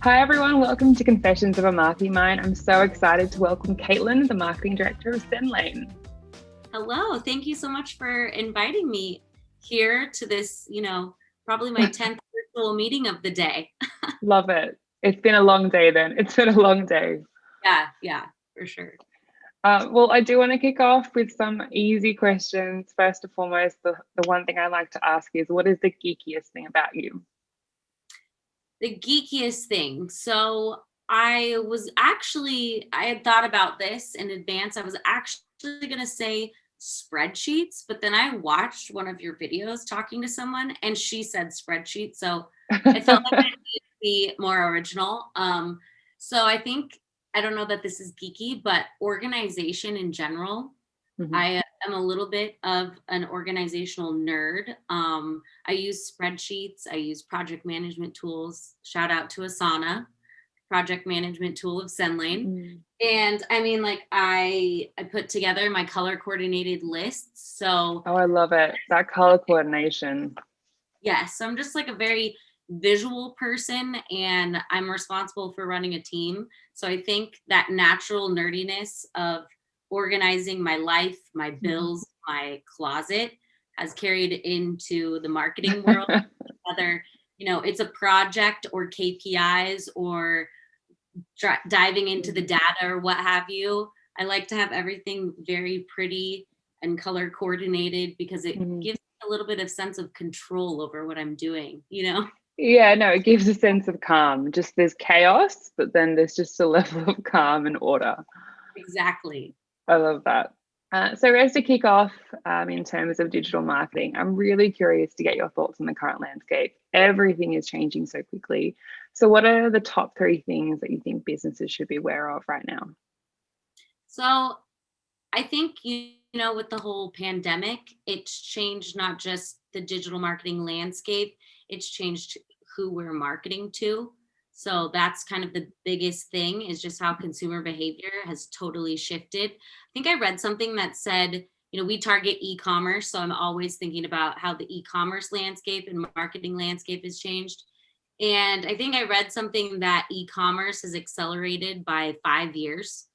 Hi everyone, welcome to Confessions of a Marketing Mind. I'm so excited to welcome Caitlin, the Marketing Director of Sendlane. Hello, thank you so much for inviting me here to this, probably my 10th virtual meeting of the day. Love it. It's been a long day then. It's been a long day. Yeah, for sure. Well, I do want to kick off with some easy questions. First and foremost, the one thing I like to ask is, what is the geekiest thing about you? The geekiest thing. So I had thought about this in advance. I was actually going to say spreadsheets, but then I watched one of your videos talking to someone and she said spreadsheets. So I felt like I needed to be more original. So I don't know that this is geeky, but organization in general. Mhm. I am a little bit of an organizational nerd. I use spreadsheets. I use project management tools. Shout out to Asana, project management tool of Sendlane. Mm. And I mean, like I put together my color coordinated lists. So Oh, I love it. That color coordination. yes, so I'm just like a very visual person and I'm responsible for running a team. So I think that natural nerdiness of organizing my life, my bills, my closet has carried into the marketing world, whether, it's a project or KPIs or diving into the data or what have you. I like to have everything very pretty and color coordinated because it Mhm. gives a little bit of sense of control over what I'm doing. Yeah, no, it gives a sense of calm. Just there's chaos, but then there's just a level of calm and order. Exactly. I love that. So, as to kick off in terms of digital marketing, I'm really curious to get your thoughts on the current landscape. Everything is changing so quickly. So, what are the top three things that you think businesses should be aware of right now? So I think, with the whole pandemic, it's changed not just the digital marketing landscape, it's changed who we're marketing to. So that's kind of the biggest thing is just how consumer behavior has totally shifted. I think I read something that said, we target e-commerce. So I'm always thinking about how the e-commerce landscape and marketing landscape has changed. And I think I read something that e-commerce has accelerated by 5 years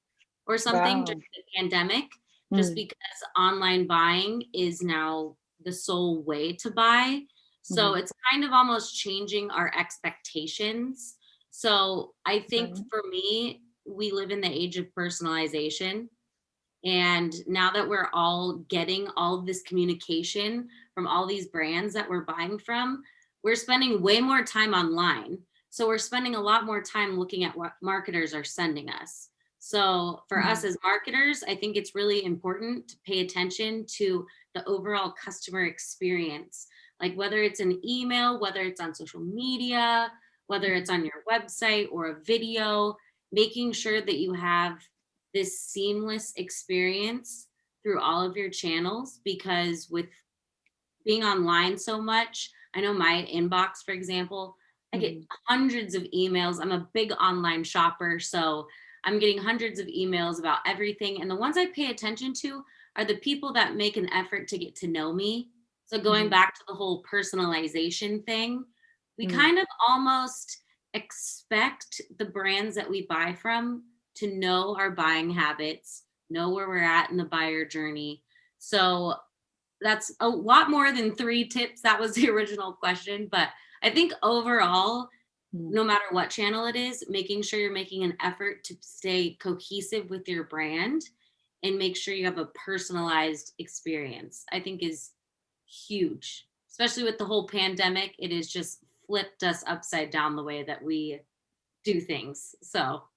or something during Wow. the pandemic, just Mm, because online buying is now the sole way to buy. So mhm. it's kind of almost changing our expectations. So I think Right. for me, we live in the age of personalization. And now that we're all getting all of this communication from all these brands that we're buying from, we're spending way more time online. So we're spending a lot more time looking at what marketers are sending us. So for us Mm, as marketers, I think it's really important to pay attention to the overall customer experience, like whether it's an email, whether it's on social media, whether it's on your website or a video, making sure that you have this seamless experience through all of your channels, because with being online so much, I know my inbox, for example, I get mhm. hundreds of emails. I'm a big online shopper, so I'm getting hundreds of emails about everything. And the ones I pay attention to are the people that make an effort to get to know me. So going Mhm. back to the whole personalization thing, we Mm. kind of almost expect the brands that we buy from to know our buying habits, know where we're at in the buyer journey. So that's a lot more than three tips. That was the original question. But I think overall, Mm. no matter what channel it is, making sure you're making an effort to stay cohesive with your brand and make sure you have a personalized experience, I think is huge, especially with the whole pandemic. It has just flipped us upside down the way that we do things. So,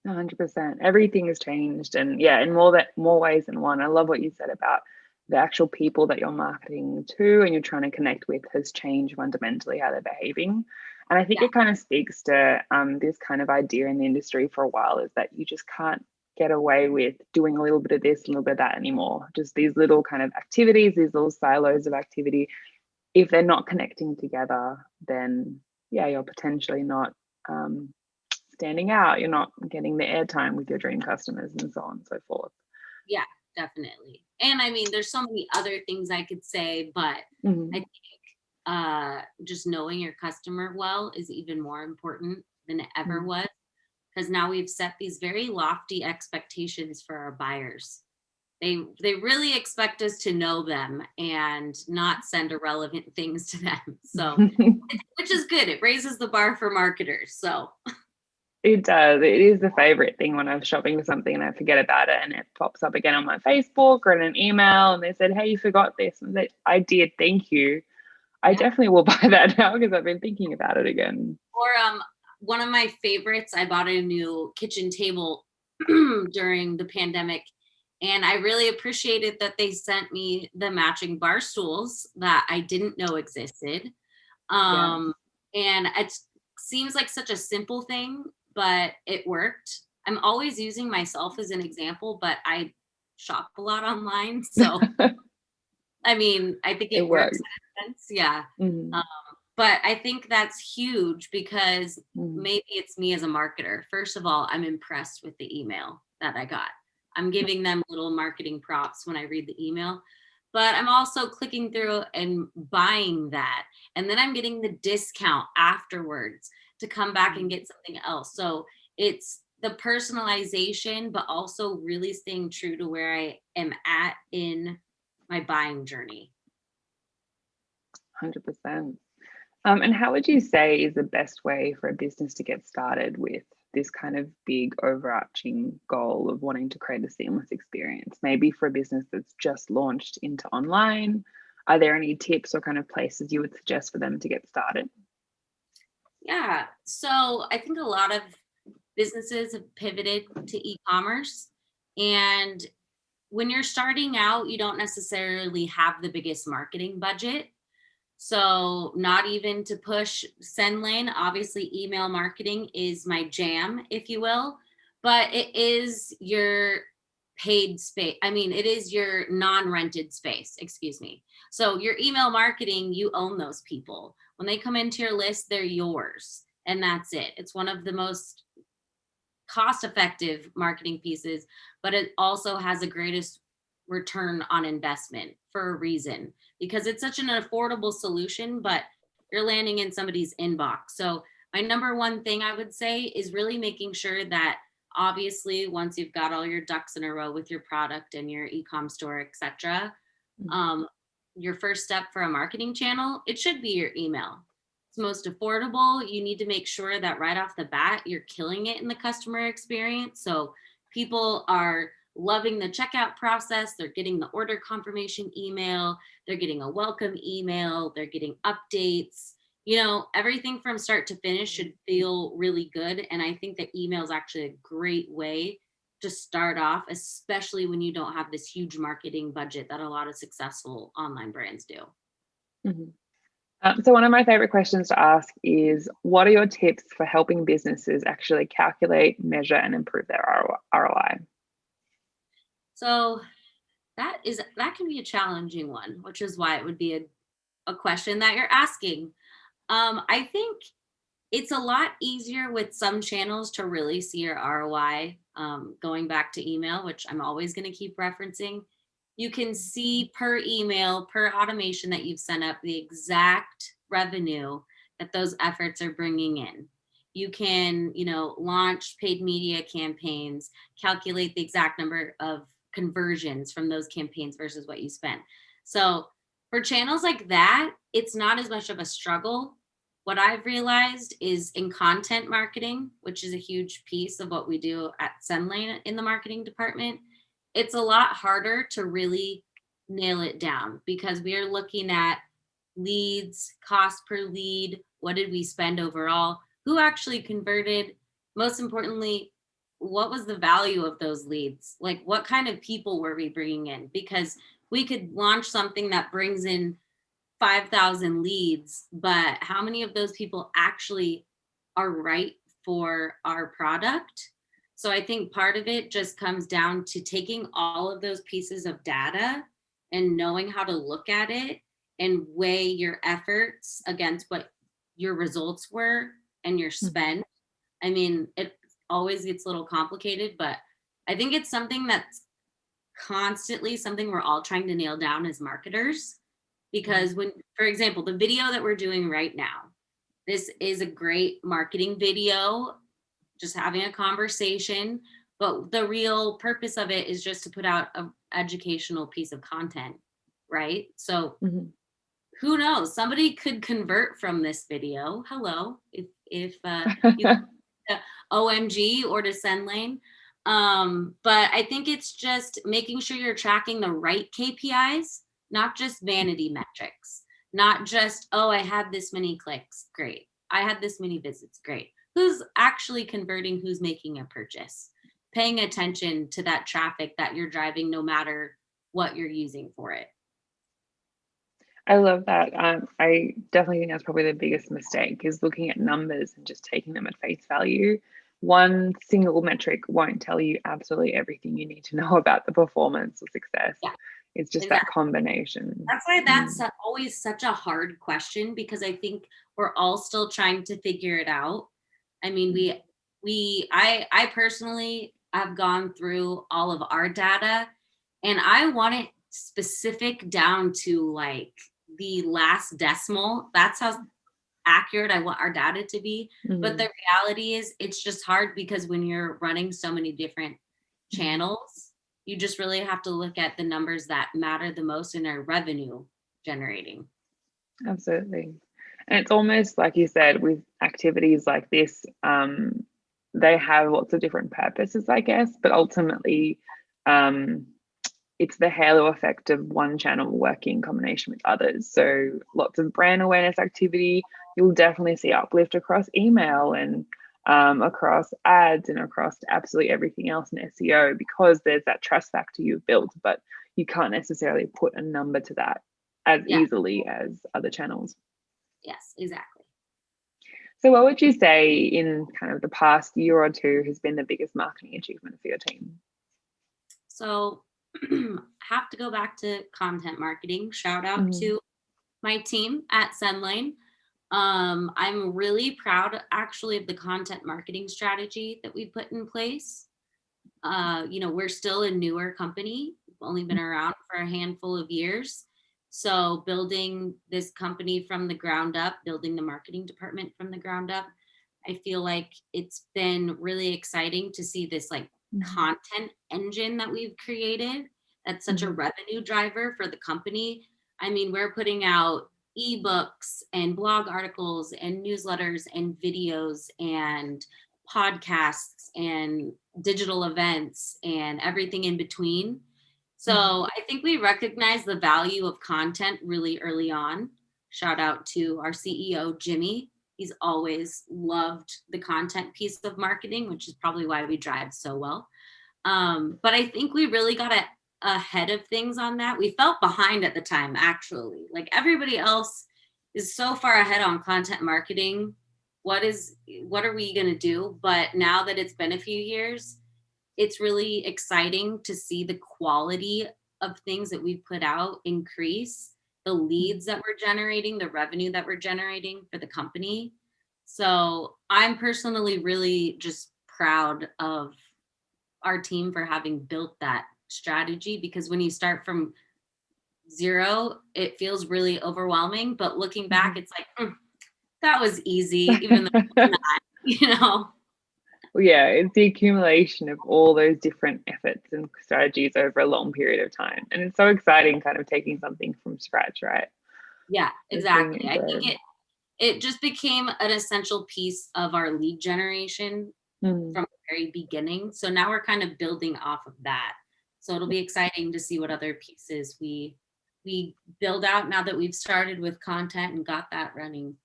100%. Everything has changed, and yeah, in more ways than one. I love what you said about the actual people that you're marketing to and you're trying to connect with has changed fundamentally how they're behaving. And I think yeah, it kind of speaks to this kind of idea in the industry for a while is that you just can't get away with doing a little bit of this, a little bit of that anymore. Just these little kind of activities, these little silos of activity. If they're not connecting together, then yeah, you're potentially not um, standing out, you're not getting the airtime with your dream customers and so on and so forth. yeah, definitely. And I mean, there's so many other things I could say, but I Mhm. think just knowing your customer well is even more important than it ever was, because now we've set these very lofty expectations for our buyers. They really expect us to know them and not send irrelevant things to them. So, which is good. It raises the bar for marketers. So It does. It is the favorite thing when I'm shopping for something and I forget about it and it pops up again on my Facebook or in an email and they said, hey, you forgot this. And I did, thank you. I definitely will buy that now because I've been thinking about it again. Or one of my favorites, I bought a new kitchen table during the pandemic. And I really appreciated that they sent me the matching bar stools that I didn't know existed. And it seems like such a simple thing, but it worked. I'm always using myself as an example, but I shop a lot online. So, I mean, I think it works in a sense. Yeah. But I think that's huge because maybe it's me as a marketer. First of all, I'm impressed with the email that I got. I'm giving them little marketing props when I read the email, but I'm also clicking through and buying that. And then I'm getting the discount afterwards to come back and get something else. So it's the personalization, but also really staying true to where I am at in my buying journey. 100%. And how would you say is the best way for a business to get started with this kind of big overarching goal of wanting to create a seamless experience? Maybe for a business that's just launched into online, are there any tips or kind of places you would suggest for them to get started? Yeah. So I think a lot of businesses have pivoted to e-commerce. And when you're starting out, you don't necessarily have the biggest marketing budget. So not even to push Sendlane, obviously email marketing is my jam, if you will, but it is your paid space. I mean, it is your non-rented space, excuse me. So your email marketing, you own those people. When they come into your list, they're yours. And that's it. It's one of the most cost-effective marketing pieces, but it also has the greatest return on investment for a reason, because it's such an affordable solution, but you're landing in somebody's inbox. So my number one thing I would say is really making sure that obviously once you've got all your ducks in a row with your product and your e-com store, etc., your first step for a marketing channel, it should be your email. It's most affordable. You need to make sure that right off the bat, you're killing it in the customer experience. So people are loving the checkout process. They're getting the order confirmation email. They're getting a welcome email. They're getting updates. You know, everything from start to finish should feel really good. And I think that email is actually a great way to start off, especially when you don't have this huge marketing budget that a lot of successful online brands do. So one of my favorite questions to ask is, what are your tips for helping businesses actually calculate, measure, and improve their ROI? So that can be a challenging one, which is why it would be a question that you're asking. I think it's a lot easier with some channels to really see your ROI. Going back to email, which I'm always going to keep referencing, you can see per email, per automation that you've sent up, the exact revenue that those efforts are bringing in. You can, launch paid media campaigns, calculate the exact number of conversions from those campaigns versus what you spent. So for channels like that, it's not as much of a struggle. What I've realized is in content marketing, which is a huge piece of what we do at Sendlane in the marketing department, it's a lot harder to really nail it down because we are looking at leads, cost per lead, what did we spend overall, who actually converted, most importantly, what was the value of those leads? Like what kind of people were we bringing in? Because we could launch something that brings in 5,000 leads, but how many of those people actually are right for our product? So I think part of it just comes down to taking all of those pieces of data and knowing how to look at it and weigh your efforts against what your results were and your spend. I mean, it always gets a little complicated, but I think it's something that's constantly something we're all trying to nail down as marketers. Because when, for example, the video that we're doing right now, this is a great marketing video, just having a conversation, but the real purpose of it is just to put out an educational piece of content, right? So Mhm. who knows? Somebody could convert from this video. Hello, if you to OMG or to Sendlane. But I think it's just making sure you're tracking the right KPIs, not just vanity metrics, not just, oh, I had this many clicks, great. I had this many visits, great. Who's actually converting, who's making a purchase? Paying attention to that traffic that you're driving no matter what you're using for it. I love that. I definitely think that's probably the biggest mistake is looking at numbers and just taking them at face value. One single metric won't tell you absolutely everything you need to know about the performance or success. Yeah, It's just that exactly. combination. That's why that's Mm. always such a hard question, because I think we're all still trying to figure it out. I mean, I personally have gone through all of our data, and I want it specific down to like the last decimal. That's how accurate I want our data to be. But Mm. the reality is it's just hard because when you're running so many different Mm. channels, you just really have to look at the numbers that matter the most and are revenue generating. Absolutely. And it's almost like you said, with activities like this, they have lots of different purposes, I guess, but ultimately, um, it's the halo effect of one channel working in combination with others. So lots of brand awareness activity, you'll definitely see uplift across email and across ads and across absolutely everything else in SEO because there's that trust factor you've built, but you can't necessarily put a number to that as Yeah, easily as other channels. yes, exactly. So what would you say in kind of the past year or two has been the biggest marketing achievement for your team? So have to go back to content marketing. Shout out Mm. to my team at Sendlane. I'm really proud actually of the content marketing strategy that we put in place. We're still a newer company. We've only been around for a handful of years. So building this company from the ground up, building the marketing department from the ground up, I feel like it's been really exciting to see this like Mhm. content engine that we've created. That's such a Mhm. revenue driver for the company. I mean, we're putting out ebooks and blog articles and newsletters and videos and podcasts and digital events and everything in between. So Mhm. I think we recognize the value of content really early on. Shout out to our CEO, Jimmy. He's always loved the content piece of marketing, which is probably why we drive so well. But I think we really got ahead of things on that. We felt behind at the time, actually. Like everybody else is so far ahead on content marketing. What are we going to do? But now that it's been a few years, it's really exciting to see the quality of things that we've put out increase, the Mhm. leads that we're generating, the revenue that we're generating for the company. So I'm personally really just proud of our team for having built that strategy, because when you start from zero, it feels really overwhelming. But looking back, Mhm. it's like, that was easy, even though it's not, you know? Well, yeah, it's the accumulation of all those different efforts and strategies over a long period of time. And it's so exciting kind of taking something from scratch, right? Yeah, Just seeing exactly. it I think grow. it just became an essential piece of our lead generation Mm. from the very beginning. So now we're kind of building off of that. So it'll be exciting to see what other pieces we build out now that we've started with content and got that running.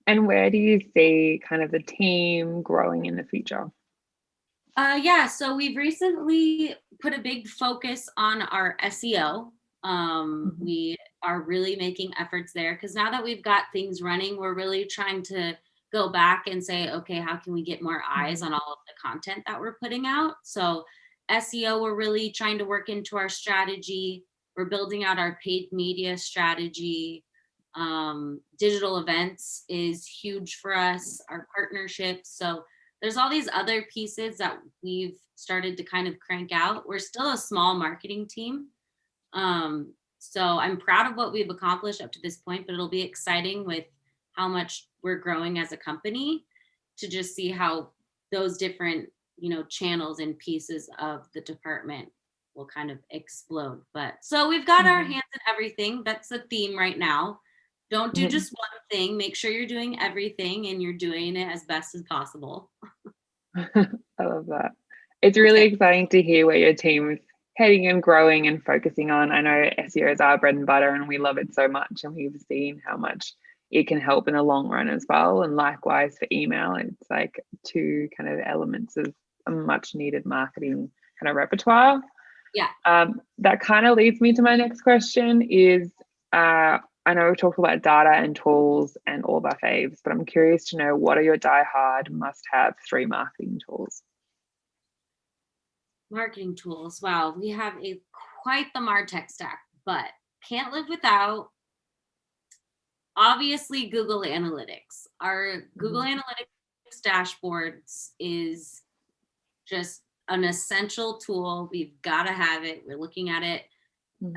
And where do you see kind of the team growing in the future? Yeah, so we've recently put a big focus on our SEO. Mhm. We are really making efforts there because now that we've got things running, we're really trying to go back and say, okay, how can we get more eyes Mhm. on all of the content that we're putting out? So SEO, we're really trying to work into our strategy. We're building out our paid media strategy. Digital events is huge for us, our partnerships. So there's all these other pieces that we've started to kind of crank out. We're still a small marketing team. So I'm proud of what we've accomplished up to this point, but it'll be exciting with how much we're growing as a company, to just see how those different, channels and pieces of the department will kind of explode. But so we've got our hands in everything. That's the theme right now. Don't do just one thing. Make sure you're doing everything and you're doing it as best as possible. I love that. It's really exciting to hear where your team's heading and growing and focusing on. I know SEO is our bread and butter and we love it so much, and we've seen how much it can help in the long run as well. And likewise for email, it's like two kind of elements of a much needed marketing kind of repertoire. Yeah. That kind of leads me to my next question is, I know we've talked about data and tools and all of our faves, but I'm curious to know, what are your die-hard must-have 3 marketing tools? Marketing tools. Wow, we have quite the MarTech stack, but can't live without, obviously, Google Analytics. Our Google Analytics dashboards is just an essential tool. We've got to have it. We're looking at it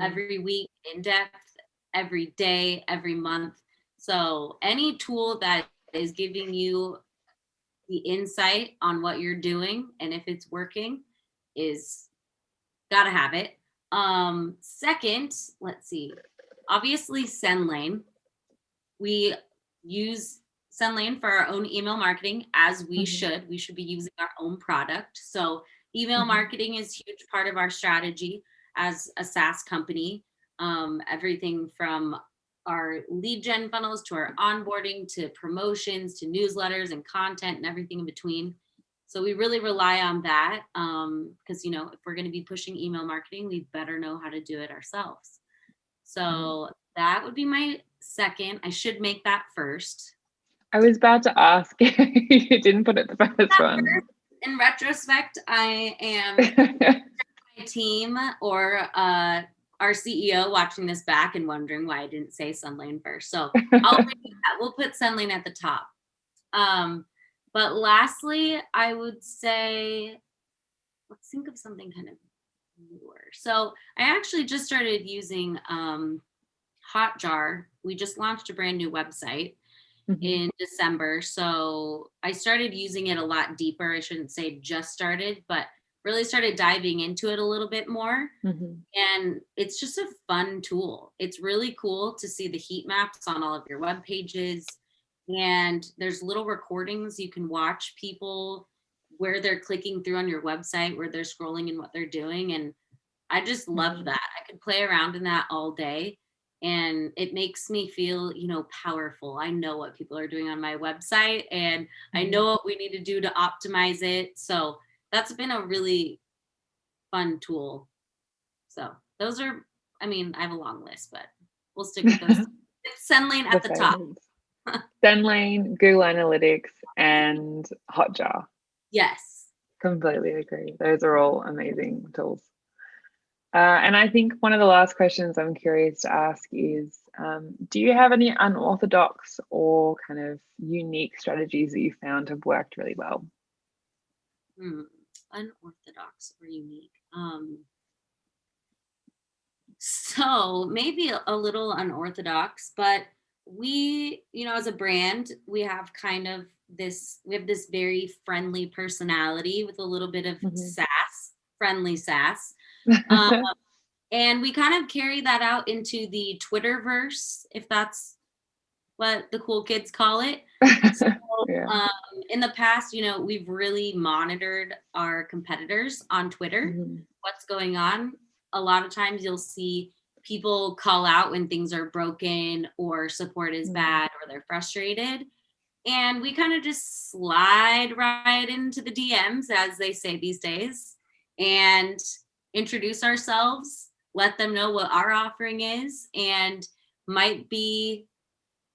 every week in depth, every day, every month. So any tool that is giving you the insight on what you're doing and if it's working is gotta have it. Second, let's see, obviously Sendlane. We use Sendlane for our own email marketing, as we should. We should be using our own product. So email marketing is a huge part of our strategy as a SaaS company. Everything from our lead gen funnels to our onboarding to promotions to newsletters and content and everything in between. So we really rely on that because, if we're going to be pushing email marketing, we better know how to do it ourselves. So that would be my second. I should make that first. I was about to ask. You didn't put it the first one. In retrospect, I am my team or our CEO watching this back and wondering why I didn't say Sendlane first. So we'll put Sendlane at the top. But lastly, I would say, let's think of something kind of newer. So I actually just started using Hotjar. We just launched a brand new website in December. So I started using it a lot deeper. I shouldn't say just started, but really started diving into it a little bit more. And it's just a fun tool. It's really cool to see the heat maps on all of your web pages. And there's little recordings you can watch people where they're clicking through on your website, where they're scrolling and what they're doing. And I just love that. I could play around in that all day. And it makes me feel, powerful. I know what people are doing on my website and I know what we need to do to optimize it. So that's been a really fun tool. So those are, I have a long list, but we'll stick with those. It's Sendlane at the top. Sendlane, Google Analytics, and Hotjar. Yes. Completely agree. Those are all amazing tools. And I think one of the last questions I'm curious to ask is, do you have any unorthodox or kind of unique strategies that you found have worked really well? Unorthodox or unique. So maybe a little unorthodox, but we, as a brand, we have this very friendly personality with a little bit of sass, friendly sass. And we kind of carry that out into the Twitterverse, if that's what the cool kids call it. So, in the past, we've really monitored our competitors on Twitter, what's going on. A lot of times you'll see people call out when things are broken or support is bad or they're frustrated. And we kind of just slide right into the DMs, as they say these days, and introduce ourselves, let them know what our offering is, and might be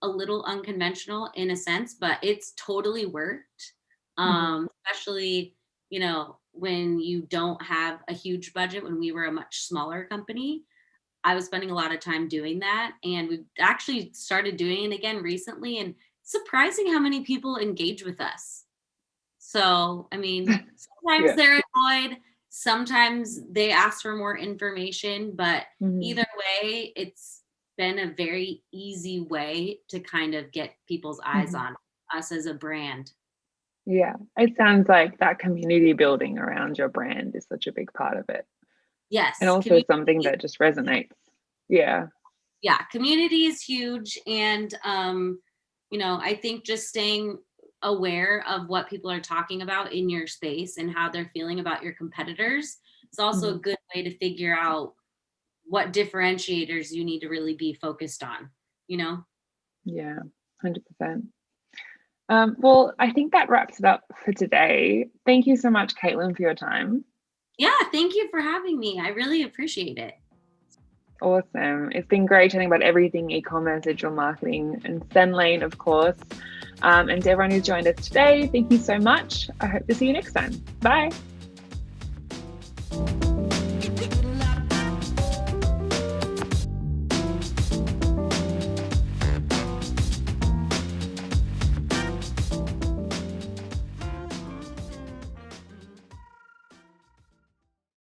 a little unconventional in a sense, but it's totally worked. Especially, when you don't have a huge budget. When we were a much smaller company, I was spending a lot of time doing that. And we've actually started doing it again recently, and surprising how many people engage with us. So, sometimes they're annoyed, sometimes they ask for more information, but either way, it's been a very easy way to kind of get people's eyes on us as a brand. Yeah, it sounds like that community building around your brand is such a big part of it. And Yes, also something that just resonates. Yeah. yeah, community is huge. And, I think just staying aware of what people are talking about in your space and how they're feeling about your competitors is also a good way to figure out what differentiators you need to really be focused on, Yeah, 100%. Well, I think that wraps it up for today. Thank you so much, Caitlin, for your time. Yeah, thank you for having me. I really appreciate it. Awesome. It's been great chatting about everything e-commerce, digital marketing, and Sendlane, of course. And to everyone who's joined us today, thank you so much. I hope to see you next time. Bye.